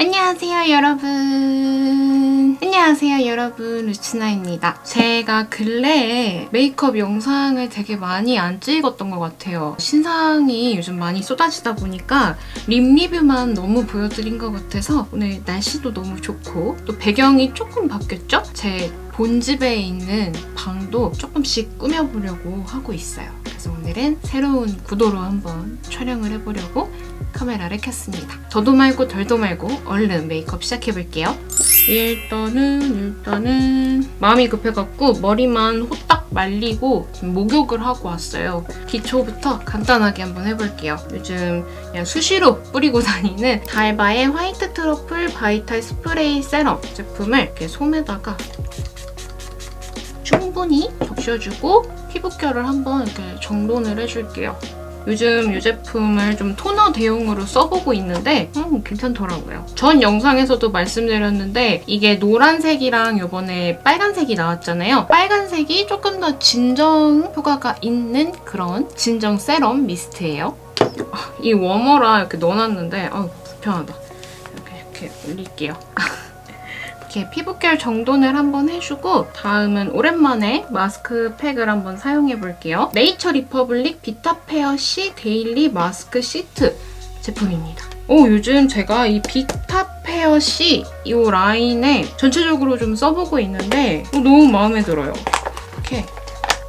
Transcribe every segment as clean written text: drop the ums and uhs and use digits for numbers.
안녕하세요 여러분. 안녕하세요 여러분, 루치나입니다. 제가 근래에 메이크업 영상을 되게 많이 안 찍었던 것 같아요. 신상이 요즘 많이 쏟아지다 보니까 립 리뷰만 너무 보여드린 것 같아서 오늘 날씨도 너무 좋고 또 배경이 조금 바뀌었죠? 제 본집에 있는 방도 조금씩 꾸며보려고 하고 있어요. 그래서 오늘은 새로운 구도로 한번 촬영을 해보려고 카메라를 켰습니다. 더도 말고 덜도 말고 얼른 메이크업 시작해볼게요. 일단은 마음이 급해갖고 머리만 호딱 말리고 목욕을 하고 왔어요. 기초부터 간단하게 한번 해볼게요. 요즘 그냥 수시로 뿌리고 다니는 달바의 화이트 트러플 바이탈 스프레이 세럼 제품을 이렇게 솜에다가 충분히 적셔주고 피부결을 한번 이렇게 정돈을 해줄게요. 요즘 이 제품을 좀 토너 대용으로 써보고 있는데 괜찮더라고요. 전 영상에서도 말씀드렸는데 이게 노란색이랑 이번에 빨간색이 나왔잖아요. 빨간색이 조금 더 진정 효과가 있는 그런 진정 세럼 미스트예요. 이 워머라 이렇게 넣어놨는데 불편하다. 이렇게 올릴게요. 이렇게 피부결 정돈을 한번 해주고 다음은 오랜만에 마스크팩을 한번 사용해볼게요. 네이처 리퍼블릭 비타페어 C 데일리 마스크 시트 제품입니다. 요즘 제가 이 비타페어 C 이 라인에 전체적으로 좀 써보고 있는데 너무 마음에 들어요. 이렇게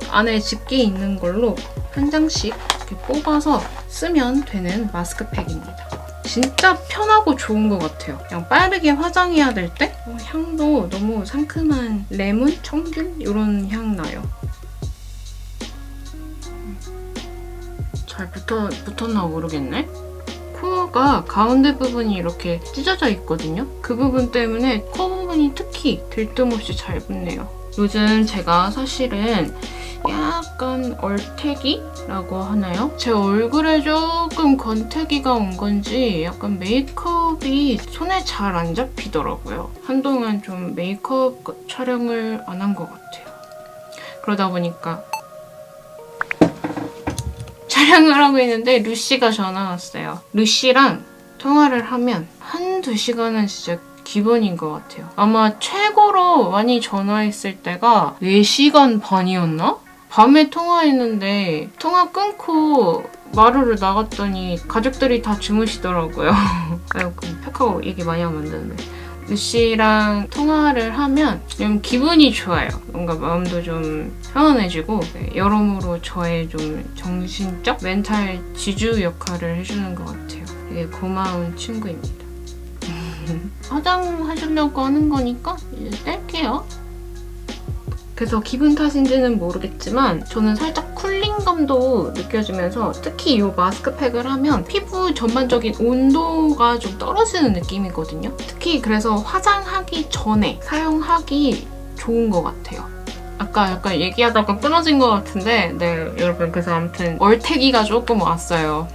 안에 집게 있는 걸로 한 장씩 이렇게 뽑아서 쓰면 되는 마스크팩입니다. 진짜 편하고 좋은 것 같아요. 그냥 빠르게 화장해야 될 때 향도 너무 상큼한 레몬, 청귤 이런 향 나요. 잘 붙었나 모르겠네. 코가 가운데 부분이 이렇게 찢어져 있거든요. 그 부분 때문에 코 부분이 특히 들뜸없이 잘 붙네요. 요즘 제가 사실은 약간 얼태기라고 하나요? 제 얼굴에 조금 건태기가 온 건지 약간 메이크업이 손에 잘 안 잡히더라고요. 한동안 좀 메이크업 촬영을 안 한 것 같아요. 그러다 보니까 촬영을 하고 있는데 루시가 전화 왔어요. 루시랑 통화를 하면 한두 시간은 진짜 기본인 것 같아요. 아마 최고로 많이 전화했을 때가 4시간 반이었나? 밤에 통화했는데 통화 끊고 마루를 나갔더니 가족들이 다 주무시더라고요. 아유, 팩하고 얘기 많이 하면 안 되는데. 루시랑 통화를 하면 좀 기분이 좋아요. 뭔가 마음도 좀 편안해지고 여러모로 저의 좀 정신적, 멘탈 지주 역할을 해주는 것 같아요. 되게 고마운 친구입니다. 화장하시려고 하는 거니까 이제 뗄게요. 그래서 기분 탓인지는 모르겠지만 저는 살짝 쿨링감도 느껴지면서 특히 이 마스크팩을 하면 피부 전반적인 온도가 좀 떨어지는 느낌이거든요. 특히 그래서 화장하기 전에 사용하기 좋은 것 같아요. 아까 약간 얘기하다가 끊어진 것 같은데 네 여러분, 그래서 아무튼 얼태기가 조금 왔어요.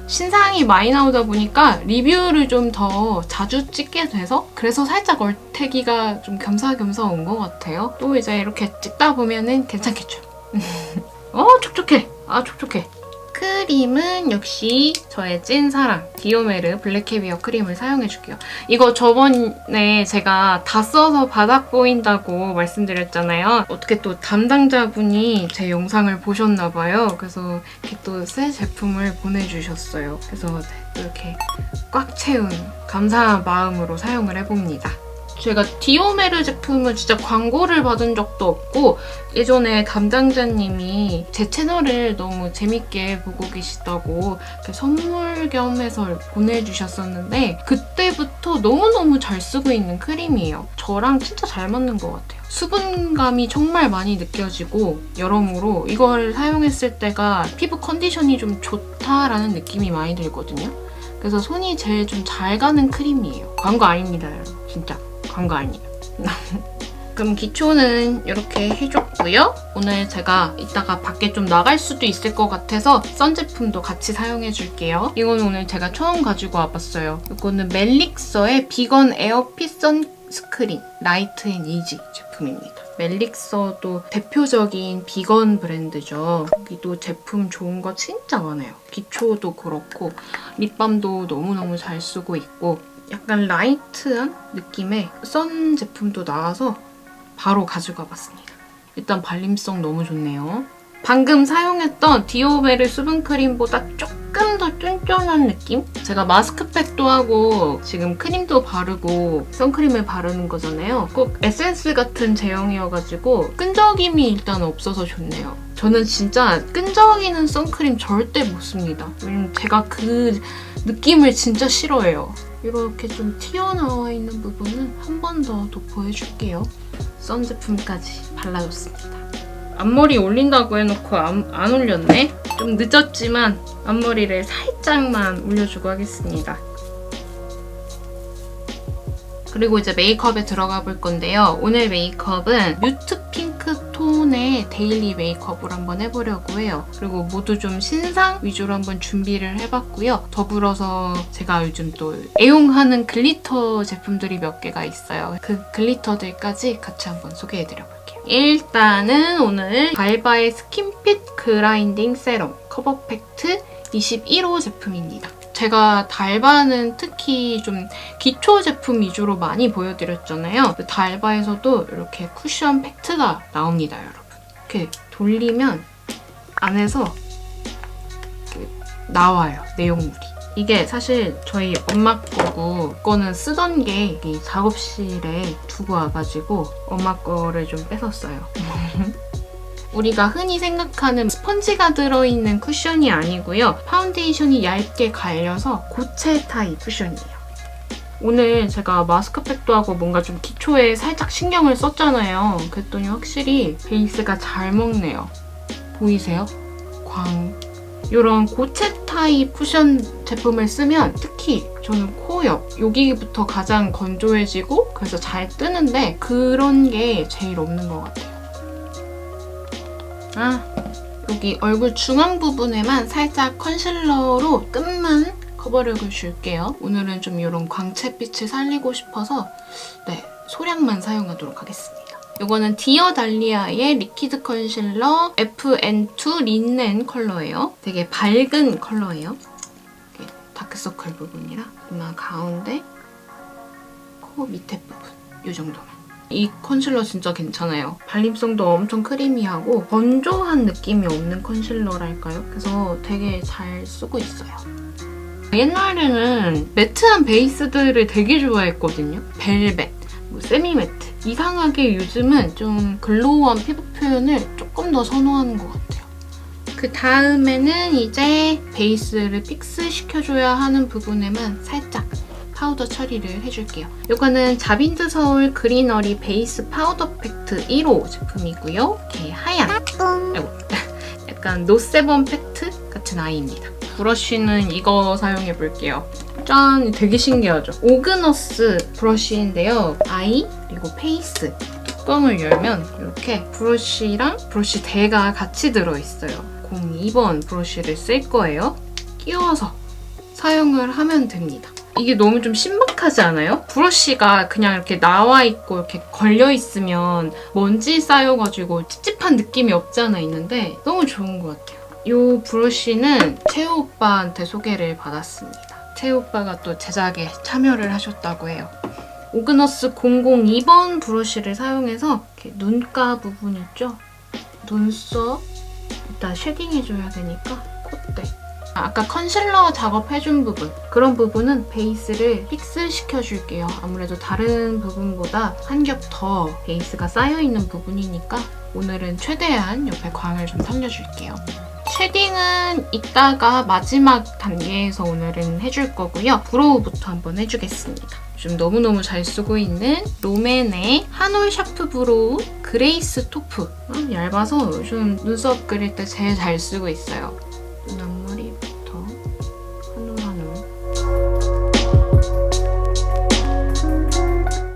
신상이 많이 나오다 보니까 리뷰를 좀 더 자주 찍게 돼서 그래서 살짝 얼태기가 좀 겸사겸사 온 것 같아요. 또 이제 이렇게 찍다 보면은 괜찮겠죠. 촉촉해. 촉촉해. 크림은 역시 저의 찐사랑 디오메르 블랙캐비어 크림을 사용해줄게요. 이거 저번에 제가 다 써서 바닥 보인다고 말씀드렸잖아요. 어떻게 또 담당자분이 제 영상을 보셨나봐요. 그래서 이렇게 또 새 제품을 보내주셨어요. 그래서 이렇게 꽉 채운 감사한 마음으로 사용을 해봅니다. 제가 디오메르 제품은 진짜 광고를 받은 적도 없고 예전에 담당자님이 제 채널을 너무 재밌게 보고 계시다고 이렇게 선물 겸 해서 보내주셨었는데 그때부터 너무너무 잘 쓰고 있는 크림이에요. 저랑 진짜 잘 맞는 것 같아요. 수분감이 정말 많이 느껴지고 여러모로 이걸 사용했을 때가 피부 컨디션이 좀 좋다라는 느낌이 많이 들거든요. 그래서 손이 제일 좀 잘 가는 크림이에요. 광고 아닙니다, 여러분. 진짜. 광고 아니에요. 그럼 기초는 이렇게 해줬고요. 오늘 제가 이따가 밖에 좀 나갈 수도 있을 것 같아서 선 제품도 같이 사용해줄게요. 이건 오늘 제가 처음 가지고 와봤어요. 이거는 멜릭서의 비건 에어핏 선스크린 라이트 앤 이지 제품입니다. 멜릭서도 대표적인 비건 브랜드죠. 여기도 제품 좋은 거 진짜 많아요. 기초도 그렇고 립밤도 너무너무 잘 쓰고 있고 약간 라이트한 느낌의 선 제품도 나와서 바로 가져가 봤습니다. 일단 발림성 너무 좋네요. 방금 사용했던 디오베르 수분크림보다 조금 더 쫀쫀한 느낌? 제가 마스크팩도 하고 지금 크림도 바르고 선크림을 바르는 거잖아요. 꼭 에센스 같은 제형이어가지고 끈적임이 일단 없어서 좋네요. 저는 진짜 끈적이는 선크림 절대 못 씁니다. 왜냐면 제가 그 느낌을 진짜 싫어해요. 이렇게 좀 튀어나와 있는 부분은 한 번 더 도포해줄게요. 선 제품까지 발라줬습니다. 앞머리 올린다고 해놓고 안 올렸네? 좀 늦었지만 앞머리를 살짝만 올려주고 하겠습니다. 그리고 이제 메이크업에 들어가 볼 건데요. 오늘 메이크업은 뮤트 핑크 톤의 데일리 메이크업을 한번 해보려고 해요. 그리고 모두 좀 신상 위주로 한번 준비를 해봤고요. 더불어서 제가 요즘 또 애용하는 글리터 제품들이 몇 개가 있어요. 그 글리터들까지 같이 한번 소개해드려볼게요. 일단은 오늘 달바의 스킨핏 그라인딩 세럼 커버 팩트 21호 제품입니다. 제가 달바는 특히 좀 기초 제품 위주로 많이 보여드렸잖아요. 달바에서도 이렇게 쿠션 팩트가 나옵니다, 여러분. 이렇게 돌리면 안에서 이렇게 나와요, 내용물이. 이게 사실 저희 엄마 거고 이거는 쓰던 게 이 작업실에 두고 와가지고 엄마 거를 좀 뺏었어요. 우리가 흔히 생각하는 스펀지가 들어있는 쿠션이 아니고요. 파운데이션이 얇게 갈려서 고체 타입 쿠션이에요. 오늘 제가 마스크팩도 하고 뭔가 좀 기초에 살짝 신경을 썼잖아요. 그랬더니 확실히 베이스가 잘 먹네요. 보이세요? 광. 이런 고체 타입 쿠션 제품을 쓰면 특히 저는 코 옆, 여기부터 가장 건조해지고 그래서 잘 뜨는데 그런 게 제일 없는 것 같아요. 여기 얼굴 중앙 부분에만 살짝 컨실러로 끝만 커버력을 줄게요. 오늘은 좀 이런 광채빛을 살리고 싶어서 소량만 사용하도록 하겠습니다. 이거는 디어 달리아의 리퀴드 컨실러 FN2 린넨 컬러예요. 되게 밝은 컬러예요. 다크서클 부분이랑 이마 가운데, 코 밑에 부분 이 정도만. 이 컨실러 진짜 괜찮아요. 발림성도 엄청 크리미하고 건조한 느낌이 없는 컨실러랄까요? 그래서 되게 잘 쓰고 있어요. 옛날에는 매트한 베이스들을 되게 좋아했거든요. 벨벳, 세미 매트. 이상하게 요즘은 좀 글로우한 피부 표현을 조금 더 선호하는 것 같아요. 그 다음에는 이제 베이스를 픽스 시켜줘야 하는 부분에만 살짝 파우더 처리를 해줄게요. 이거는 자빈드 서울 그리너리 베이스 파우더 팩트 1호 제품이고요. 이렇게 하얀, 약간 노세범 팩트 같은 아이입니다. 브러쉬는 이거 사용해볼게요. 짠! 되게 신기하죠? 오그너스 브러쉬인데요. 아이, 그리고 페이스. 뚜껑을 열면 이렇게 브러쉬랑 브러쉬 대가 같이 들어있어요. 02번 브러쉬를 쓸 거예요. 끼워서 사용을 하면 됩니다. 이게 너무 좀 신박하지 않아요? 브러쉬가 그냥 이렇게 나와있고 이렇게 걸려있으면 먼지 쌓여가지고 찝찝한 느낌이 없지 않아 있는데 너무 좋은 것 같아요. 이 브러쉬는 채우 오빠한테 소개를 받았습니다. 채우 오빠가 또 제작에 참여를 하셨다고 해요. 오그너스 002번 브러쉬를 사용해서 이렇게 눈가 부분 있죠? 눈썹 이따 쉐딩해줘야 되니까 콧대. 아까 컨실러 작업해준 부분, 그런 부분은 베이스를 픽스 시켜줄게요. 아무래도 다른 부분보다 한 겹 더 베이스가 쌓여있는 부분이니까 오늘은 최대한 옆에 광을 좀 살려줄게요. 쉐딩은 이따가 마지막 단계에서 오늘은 해줄 거고요. 브로우부터 한번 해주겠습니다. 요즘 너무너무 잘 쓰고 있는 롬앤의 한올 샤프 브로우 그레이스 토프. 얇아서 요즘 눈썹 그릴 때 제일 잘 쓰고 있어요. 눈 앞머리부터 한올 한올.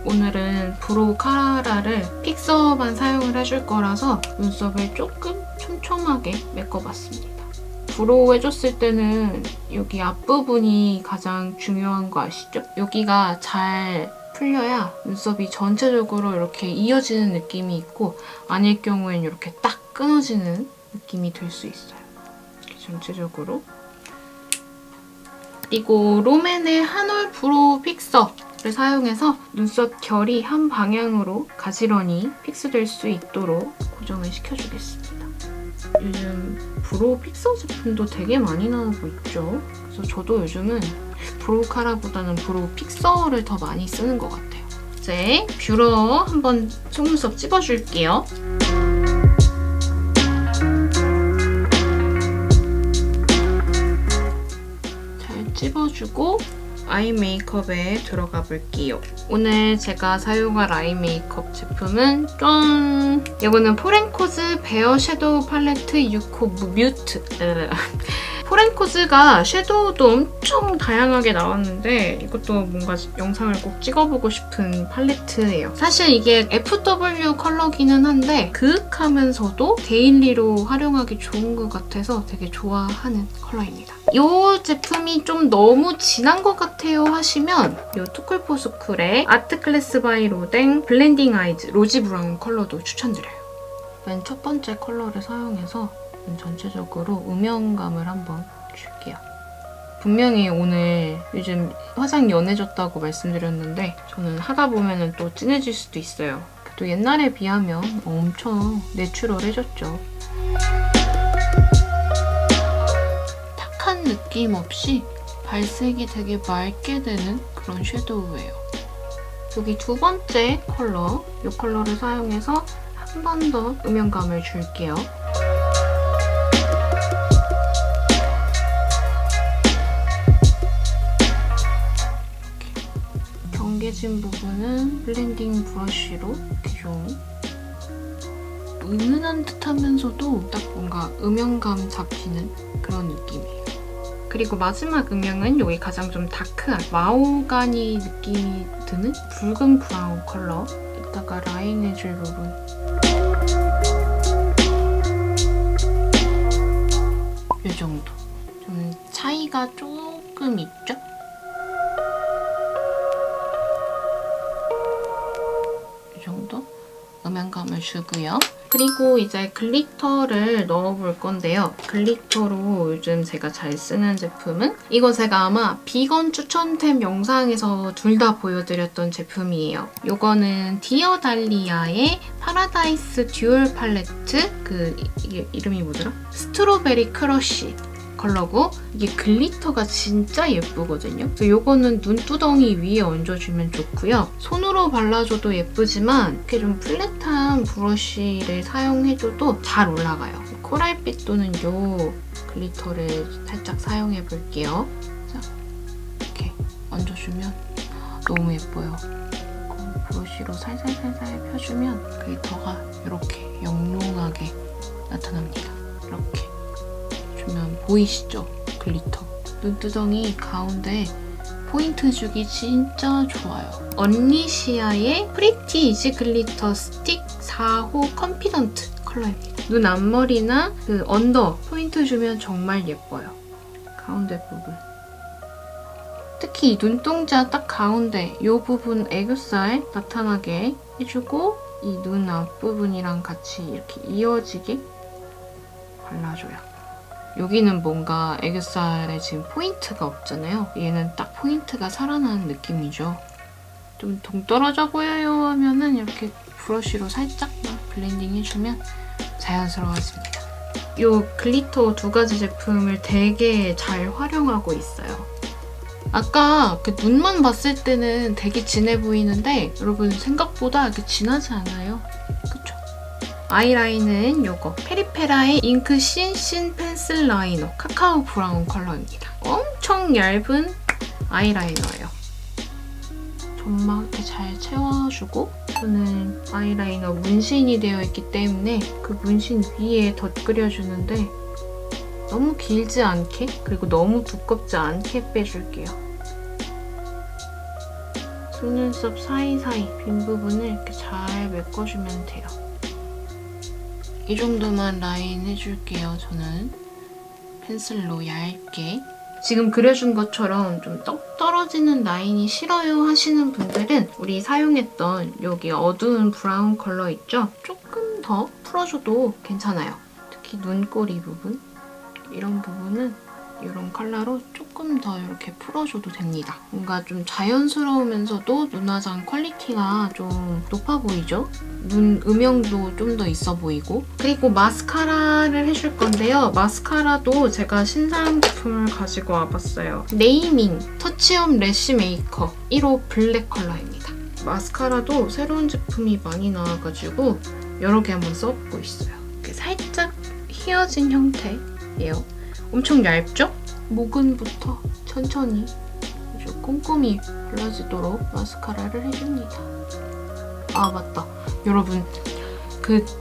오늘은 브로우 카라를 픽서만 사용을 해줄 거라서 눈썹을 조금 촘촘하게 메꿔봤습니다. 브로우 해줬을 때는 여기 앞부분이 가장 중요한 거 아시죠? 여기가 잘 풀려야 눈썹이 전체적으로 이렇게 이어지는 느낌이 있고 아닐 경우에는 이렇게 딱 끊어지는 느낌이 들 수 있어요. 이렇게 전체적으로 그리고 롬앤의 한올 브로우 픽서를 사용해서 눈썹 결이 한 방향으로 가지런히 픽스될 수 있도록 고정을 시켜주겠습니다. 요즘 브로우 픽서 제품도 되게 많이 나오고 있죠. 그래서 저도 요즘은 브로우 카라보다는 브로우 픽서를 더 많이 쓰는 것 같아요. 이제 뷰러 한번 속눈썹 찝어줄게요. 잘 찝어주고 아이 메이크업에 들어가 볼게요. 오늘 제가 사용할 아이 메이크업 제품은 짠! 이거는 포렌코즈 베어 섀도우 팔레트 6호 뮤트. 포렌코즈가 섀도우도 엄청 다양하게 나왔는데 이것도 뭔가 영상을 꼭 찍어보고 싶은 팔레트예요. 사실 이게 FW 컬러기는 한데 그윽하면서도 데일리로 활용하기 좋은 것 같아서 되게 좋아하는 컬러입니다. 이 제품이 좀 너무 진한 것 같아요 하시면 이 투쿨포스쿨의 아트클래스 바이 로댕 블렌딩 아이즈 로지 브라운 컬러도 추천드려요. 맨 첫 번째 컬러를 사용해서 전체적으로 음영감을 한번 줄게요. 분명히 오늘 요즘 화장 연해졌다고 말씀드렸는데 저는 하다 보면 또 진해질 수도 있어요. 또 옛날에 비하면 엄청 내추럴해졌죠. 탁한 느낌 없이 발색이 되게 맑게 되는 그런 섀도우예요. 여기 두 번째 컬러, 이 컬러를 사용해서 한 번 더 음영감을 줄게요. 경계진 부분은 블렌딩 브러쉬로 이렇게 좀 은은한 듯 하면서도 딱 뭔가 음영감 잡히는 그런 느낌이에요. 그리고 마지막 음영은 여기 가장 좀 다크한 마호가니 느낌이 드는 붉은 브라운 컬러. 이따가 라인해줄 부분. 이 정도. 좀 차이가 조금 있죠? 이 정도 음영감을 주고요. 그리고 이제 글리터를 넣어볼 건데요. 글리터로 요즘 제가 잘 쓰는 제품은 이거 제가 아마 비건 추천템 영상에서 둘 다 보여드렸던 제품이에요. 이거는 디어 달리아의 파라다이스 듀얼 팔레트 이게 이름이 뭐더라? 스트로베리 크러쉬 컬러고 이게 글리터가 진짜 예쁘거든요. 그래서 이거는 눈두덩이 위에 얹어주면 좋고요. 손으로 발라줘도 예쁘지만 이렇게 좀 플랫한 브러쉬를 사용해줘도 잘 올라가요. 코랄빛 또는 이 글리터를 살짝 사용해볼게요. 자, 이렇게 얹어주면 너무 예뻐요. 브러쉬로 살살살살 펴주면 글리터가 이렇게 영롱하게 나타납니다. 이렇게 주면 보이시죠? 글리터. 눈두덩이 가운데 포인트 주기 진짜 좋아요. 언니시아의 프리티 이지 글리터 스틱 4호 컨피던트 컬러입니다. 눈 앞머리나 그 언더 포인트 주면 정말 예뻐요. 가운데 부분. 특히 이 눈동자 딱 가운데 이 부분 애교살 나타나게 해주고 이 눈 앞부분이랑 같이 이렇게 이어지게 발라줘요. 여기는 뭔가 애교살에 지금 포인트가 없잖아요. 얘는 딱 포인트가 살아나는 느낌이죠. 좀 동떨어져 보여요 하면은 이렇게 브러쉬로 살짝만 블렌딩 해주면 자연스러워집니다. 이 글리터 두 가지 제품을 되게 잘 활용하고 있어요. 아까 그 눈만 봤을 때는 되게 진해 보이는데 여러분 생각보다 이렇게 진하지 않아요. 그쵸? 아이라인은 이거 페리페라의 잉크 신신 펜슬 라이너 카카오 브라운 컬러입니다. 엄청 얇은 아이라이너예요. 점막 이렇게 잘 채워주고 저는 아이라이너 문신이 되어 있기 때문에 그 문신 위에 덧그려주는데 너무 길지 않게 그리고 너무 두껍지 않게 빼줄게요. 속눈썹 사이사이 빈 부분을 이렇게 잘 메꿔주면 돼요. 이 정도만 라인 해줄게요. 저는 펜슬로 얇게. 지금 그려준 것처럼 좀 떡 떨어지는 라인이 싫어요 하시는 분들은 우리 사용했던 여기 어두운 브라운 컬러 있죠? 조금 더 풀어줘도 괜찮아요. 특히 눈꼬리 부분 이런 부분은 이런 컬러로 조금 더 이렇게 풀어줘도 됩니다. 뭔가 좀 자연스러우면서도 눈화장 퀄리티가 좀 높아 보이죠? 눈 음영도 좀 더 있어 보이고. 그리고 마스카라를 해줄 건데요. 마스카라도 제가 신상 제품을 가지고 와봤어요. 네이밍 터치업 래쉬 메이커 1호 블랙 컬러입니다. 마스카라도 새로운 제품이 많이 나와가지고 여러 개 한번 써보고 있어요. 이렇게 살짝 휘어진 형태예요. 엄청 얇죠? 모근부터 천천히 아주 꼼꼼히 발라지도록 마스카라를 해줍니다. 아 맞다. 여러분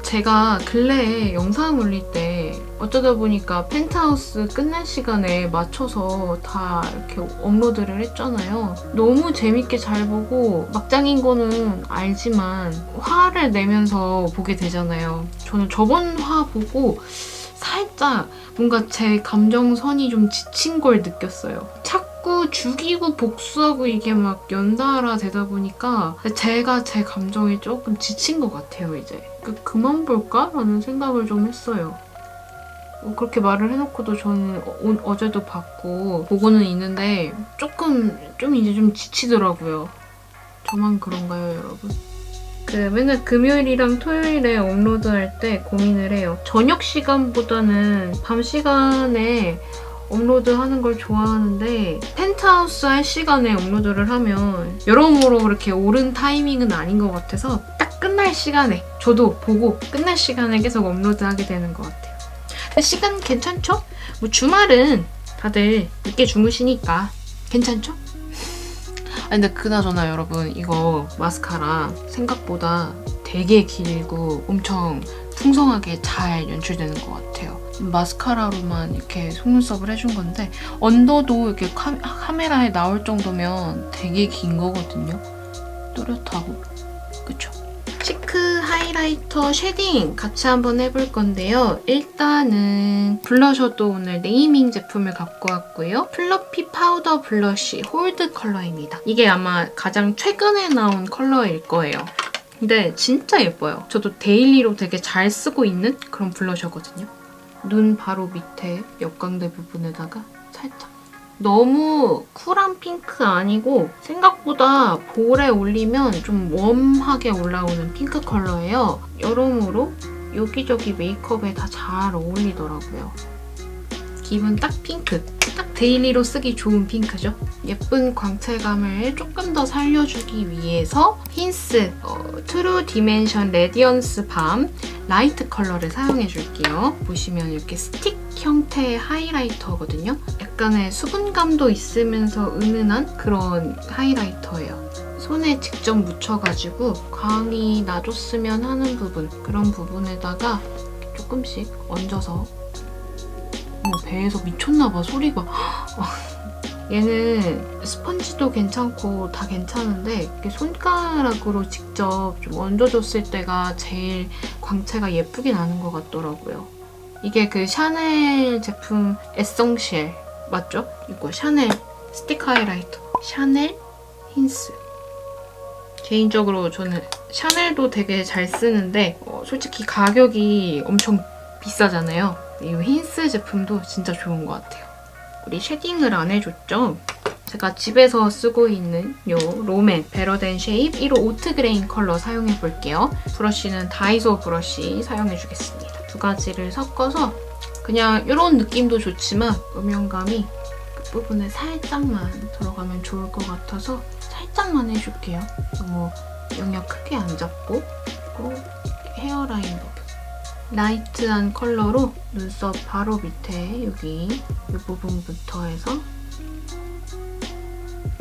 제가 근래에 영상 올릴 때 어쩌다 보니까 펜트하우스 끝날 시간에 맞춰서 다 이렇게 업로드를 했잖아요. 너무 재밌게 잘 보고 막장인 거는 알지만 화를 내면서 보게 되잖아요. 저는 저번 화 보고 살짝 뭔가 제 감정선이 좀 지친 걸 느꼈어요. 자꾸 죽이고 복수하고 이게 막 연달아 되다 보니까 제가 제 감정이 조금 지친 것 같아요, 이제. 그만 볼까? 라는 생각을 좀 했어요. 그렇게 말을 해놓고도 저는 어제도 봤고 보고는 있는데 좀 이제 좀 지치더라고요. 저만 그런가요, 여러분? 맨날 금요일이랑 토요일에 업로드할 때 고민을 해요. 저녁 시간보다는 밤 시간에 업로드하는 걸 좋아하는데 펜트하우스 할 시간에 업로드를 하면 여러모로 그렇게 옳은 타이밍은 아닌 것 같아서 딱 끝날 시간에 저도 보고 끝날 시간에 계속 업로드하게 되는 것 같아요. 근데 시간 괜찮죠? 뭐 주말은 다들 늦게 주무시니까 괜찮죠? 근데 그나저나 여러분 이거 마스카라 생각보다 되게 길고 엄청 풍성하게 잘 연출되는 것 같아요. 마스카라로만 이렇게 속눈썹을 해준 건데 언더도 이렇게 카메라에 나올 정도면 되게 긴 거거든요. 또렷하고 그쵸? 치크 하이라이터 쉐딩 같이 한번 해볼 건데요. 일단은 블러셔도 오늘 네이밍 제품을 갖고 왔고요. 플러피 파우더 블러쉬 홀드 컬러입니다. 이게 아마 가장 최근에 나온 컬러일 거예요. 근데 진짜 예뻐요. 저도 데일리로 되게 잘 쓰고 있는 그런 블러셔거든요. 눈 바로 밑에 역광대 부분에다가 살짝. 너무 쿨한 핑크 아니고 생각보다 볼에 올리면 좀 웜하게 올라오는 핑크 컬러예요. 여러모로 여기저기 메이크업에 다 잘 어울리더라고요. 기분 딱 핑크. 딱 데일리로 쓰기 좋은 핑크죠. 예쁜 광채감을 조금 더 살려주기 위해서 힌스 트루 디멘션 레디언스 밤 라이트 컬러를 사용해줄게요. 보시면 이렇게 스틱 형태의 하이라이터거든요. 약간의 수분감도 있으면서 은은한 그런 하이라이터예요. 손에 직접 묻혀가지고 광이 나줬으면 하는 부분, 그런 부분에다가 조금씩 얹어서 배에서 미쳤나봐, 소리가. 얘는 스펀지도 괜찮고 다 괜찮은데 이렇게 손가락으로 직접 좀 얹어줬을 때가 제일 광채가 예쁘게 나는 것 같더라고요. 이게 그 샤넬 제품 에성쉘 맞죠? 이거 샤넬 스틱 하이라이터 샤넬 힌스. 개인적으로 저는 샤넬도 되게 잘 쓰는데 솔직히 가격이 엄청 비싸잖아요. 이 힌스 제품도 진짜 좋은 것 같아요. 우리 쉐딩을 안 해줬죠? 제가 집에서 쓰고 있는 이 롬앤 베러덴 쉐입 1호 오트그레인 컬러 사용해볼게요. 브러쉬는 다이소 브러쉬 사용해주겠습니다. 두 가지를 섞어서 그냥 이런 느낌도 좋지만 음영감이 끝부분에 살짝만 들어가면 좋을 것 같아서 살짝만 해줄게요. 너무 영역 크게 안 잡고. 그리고 헤어라인 부분. 라이트한 컬러로 눈썹 바로 밑에 여기 이 부분부터 해서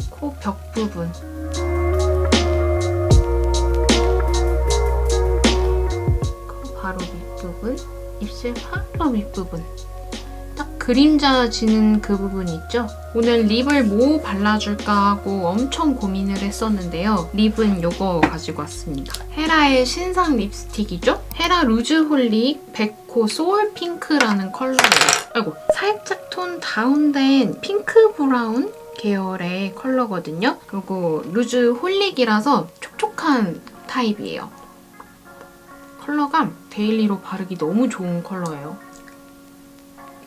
코 벽 부분 코 바로 밑부분 입술 바로 밑부분 딱 그림자 지는 그 부분 있죠? 오늘 립을 뭐 발라줄까 하고 엄청 고민을 했었는데요. 립은 이거 가지고 왔습니다. 헤라의 신상 립스틱이죠? 헤라 루즈홀릭 100호 소울 핑크라는 컬러예요. 아이고, 살짝 톤 다운된 핑크 브라운 계열의 컬러거든요. 그리고 루즈홀릭이라서 촉촉한 타입이에요. 컬러감 데일리로 바르기 너무 좋은 컬러예요.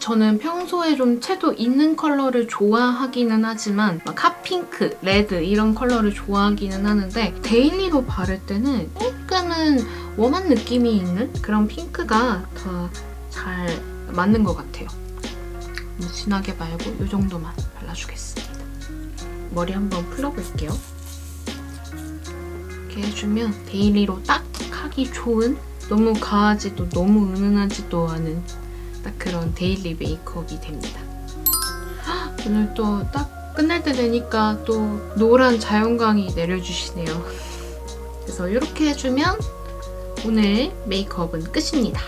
저는 평소에 좀 채도 있는 컬러를 좋아하기는 하지만 막 핫핑크, 레드 이런 컬러를 좋아하기는 하는데 데일리로 바를 때는 조금은 웜한 느낌이 있는 그런 핑크가 더 잘 맞는 것 같아요. 너무 진하게 말고 이 정도만 발라주겠습니다. 머리 한번 풀어볼게요. 이렇게 해주면 데일리로 딱 하기 좋은, 너무 과하지도 너무 은은하지도 않은 딱 그런 데일리 메이크업이 됩니다. 오늘 또 딱 끝날 때 되니까 또 노란 자연광이 내려주시네요. 그래서 이렇게 해주면 오늘 메이크업은 끝입니다.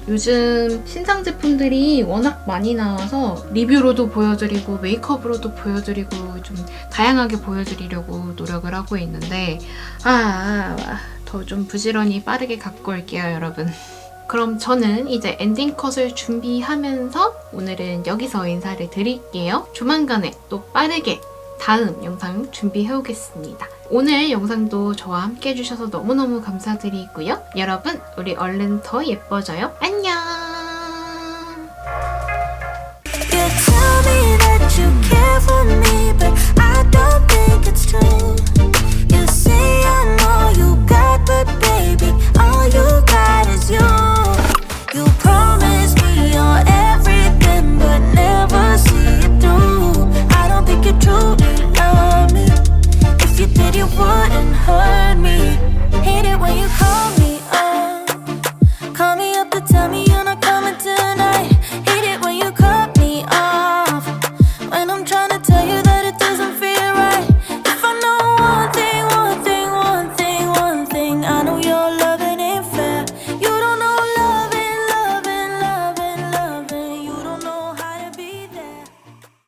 요즘 신상 제품들이 워낙 많이 나와서 리뷰로도 보여드리고 메이크업으로도 보여드리고 좀 다양하게 보여드리려고 노력을 하고 있는데 더 좀 부지런히 빠르게 갖고 올게요, 여러분. 그럼 저는 이제 엔딩 컷을 준비하면서 오늘은 여기서 인사를 드릴게요. 조만간에 또 빠르게 다음 영상 준비해 오겠습니다. 오늘 영상도 저와 함께 해주셔서 너무너무 감사드리고요. 여러분, 우리 얼른 더 예뻐져요. 안녕!